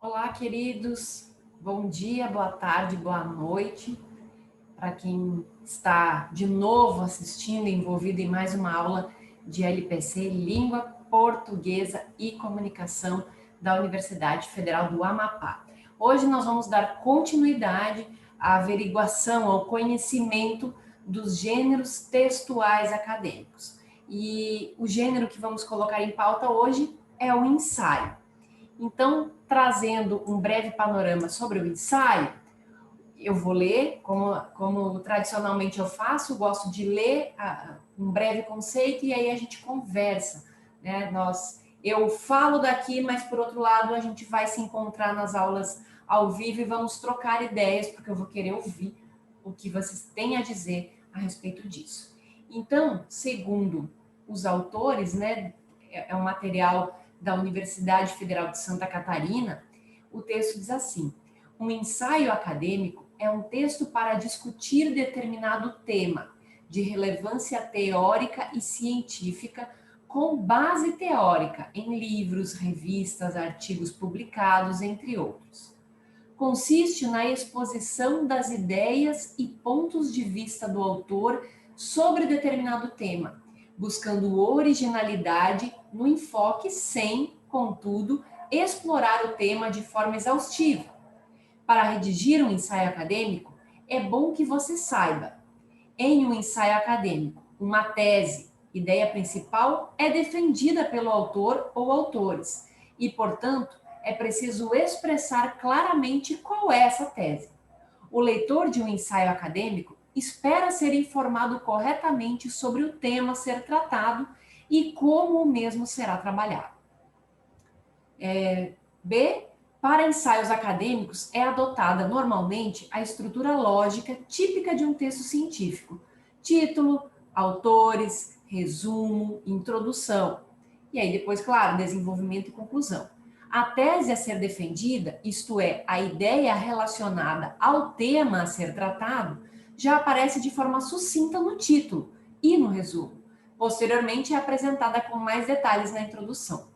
Olá, queridos. Bom dia, boa tarde, boa noite. Para quem está de novo assistindo, envolvido em mais uma aula de LPC, Língua Portuguesa e Comunicação da Universidade Federal do Amapá. Hoje nós vamos dar continuidade à averiguação, ao conhecimento dos gêneros textuais acadêmicos. E o gênero que vamos colocar em pauta hoje é o ensaio. Então, trazendo um breve panorama sobre o ensaio, eu vou ler, como tradicionalmente eu faço, gosto de ler um breve conceito e aí a gente conversa. Né? Eu falo daqui, mas por outro lado a gente vai se encontrar nas aulas ao vivo e vamos trocar ideias, porque eu vou querer ouvir o que vocês têm a dizer a respeito disso. Então, segundo os autores, né, é um material da Universidade Federal de Santa Catarina, o texto diz assim: um ensaio acadêmico é um texto para discutir determinado tema de relevância teórica e científica com base teórica em livros, revistas, artigos publicados, entre outros. Consiste na exposição das ideias e pontos de vista do autor sobre determinado tema, buscando originalidade no enfoque sem, contudo, explorar o tema de forma exaustiva. Para redigir um ensaio acadêmico, é bom que você saiba: em um ensaio acadêmico, uma tese, ideia principal, é defendida pelo autor ou autores, e, portanto, é preciso expressar claramente qual é essa tese. O leitor de um ensaio acadêmico espera ser informado corretamente sobre o tema a ser tratado e como o mesmo será trabalhado. B. Para ensaios acadêmicos, é adotada normalmente a estrutura lógica típica de um texto científico: título, autores, resumo, introdução. E aí, depois, claro, desenvolvimento e conclusão. A tese a ser defendida, isto é, a ideia relacionada ao tema a ser tratado, já aparece de forma sucinta no título e no resumo. Posteriormente, é apresentada com mais detalhes na introdução.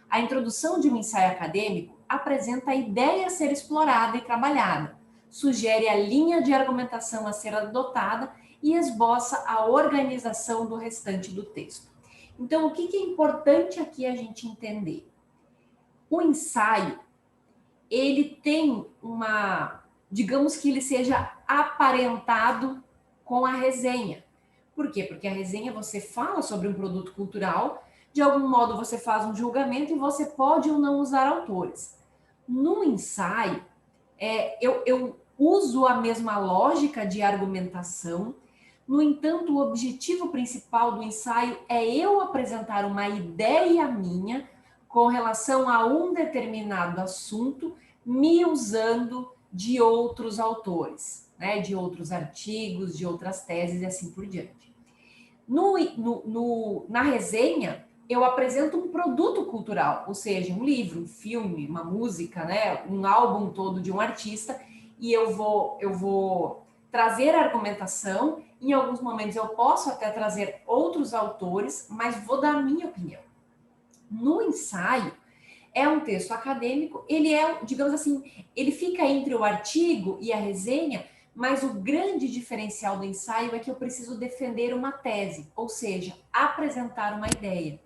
A introdução de um ensaio acadêmico apresenta a ideia a ser explorada e trabalhada, sugere a linha de argumentação a ser adotada e esboça a organização do restante do texto. Então, o que é importante aqui a gente entender? O ensaio, ele tem digamos que ele seja aparentado com a resenha. Por quê? Porque a resenha você fala sobre um produto cultural, de algum modo você faz um julgamento e você pode ou não usar autores. No ensaio, eu uso a mesma lógica de argumentação. No entanto, o objetivo principal do ensaio é eu apresentar uma ideia minha com relação a um determinado assunto, me usando de outros autores, né, de outros artigos, de outras teses e assim por diante. Na resenha, eu apresento um produto cultural, ou seja, um livro, um filme, uma música, né, um álbum todo de um artista, e eu vou trazer a argumentação. Em alguns momentos eu posso até trazer outros autores, mas vou dar a minha opinião. No ensaio, é um texto acadêmico, ele é, digamos assim, ele fica entre o artigo e a resenha, mas o grande diferencial do ensaio é que eu preciso defender uma tese, ou seja, apresentar uma ideia.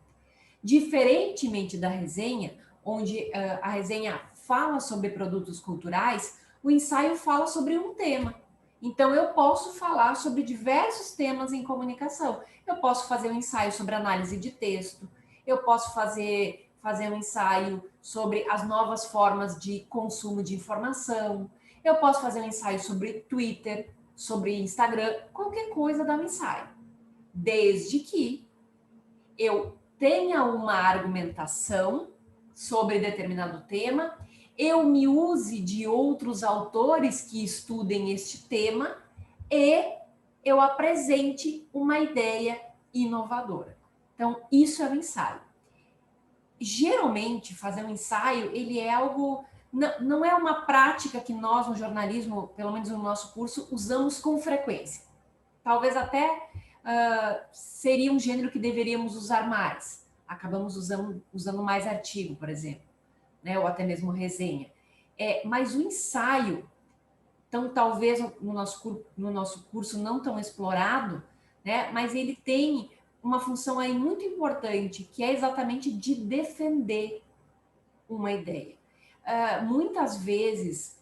Diferentemente da resenha, onde a resenha fala sobre produtos culturais, o ensaio fala sobre um tema. Então, eu posso falar sobre diversos temas em comunicação. Eu posso fazer um ensaio sobre análise de texto, eu posso fazer um ensaio sobre as novas formas de consumo de informação, eu posso fazer um ensaio sobre Twitter, sobre Instagram, qualquer coisa dá um ensaio. Desde que eu tenha uma argumentação sobre determinado tema, eu me use de outros autores que estudem este tema e eu apresente uma ideia inovadora. Então, isso é o ensaio. Geralmente, fazer um ensaio, ele é algo... Não é uma prática que nós, no jornalismo, pelo menos no nosso curso, usamos com frequência. Talvez até seria um gênero que deveríamos usar mais. Acabamos usando mais artigo, por exemplo, né? Ou até mesmo resenha. Mas o ensaio, então talvez no nosso curso não tão explorado, né? Mas ele tem uma função aí muito importante, que é exatamente de defender uma ideia. Muitas vezes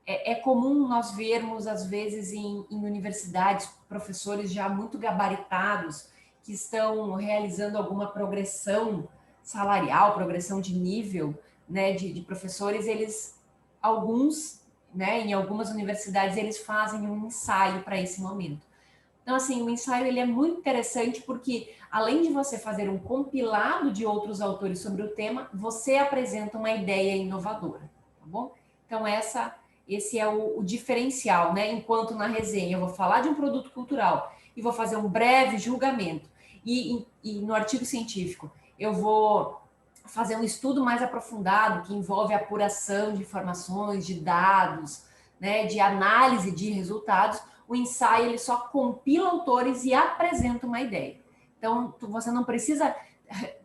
é comum nós vermos, às vezes, em universidades, professores já muito gabaritados que estão realizando alguma progressão salarial, progressão de nível, né, de professores, alguns, né, em algumas universidades, eles fazem um ensaio para esse momento. Então, assim, o ensaio ele é muito interessante porque, além de você fazer um compilado de outros autores sobre o tema, você apresenta uma ideia inovadora, tá bom? Então, esse é o diferencial, né? Enquanto na resenha eu vou falar de um produto cultural e vou fazer um breve julgamento, e no artigo científico eu vou fazer um estudo mais aprofundado que envolve apuração de informações, de dados, né, de análise de resultados. O ensaio ele só compila autores e apresenta uma ideia. Então, você não precisa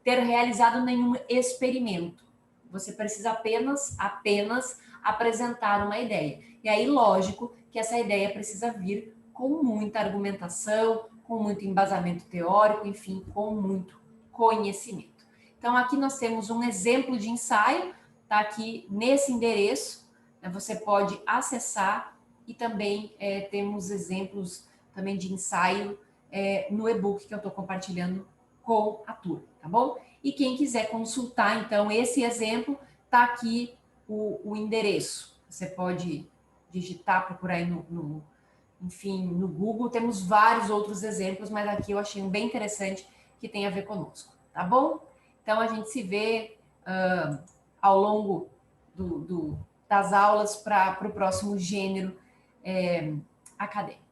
ter realizado nenhum experimento. Você precisa apenas apresentar uma ideia. E aí, lógico que essa ideia precisa vir com muita argumentação, com muito embasamento teórico, enfim, com muito conhecimento. Então, aqui nós temos um exemplo de ensaio, tá aqui nesse endereço, né, você pode acessar, e também temos exemplos também de ensaio no e-book que eu estou compartilhando com a turma, tá bom? E quem quiser consultar, então, esse exemplo, tá aqui o endereço. Você pode digitar, procurar aí enfim, no Google. Temos vários outros exemplos, mas aqui eu achei um bem interessante que tem a ver conosco, tá bom? Então, a gente se vê ao longo das aulas para o próximo gênero acadêmico.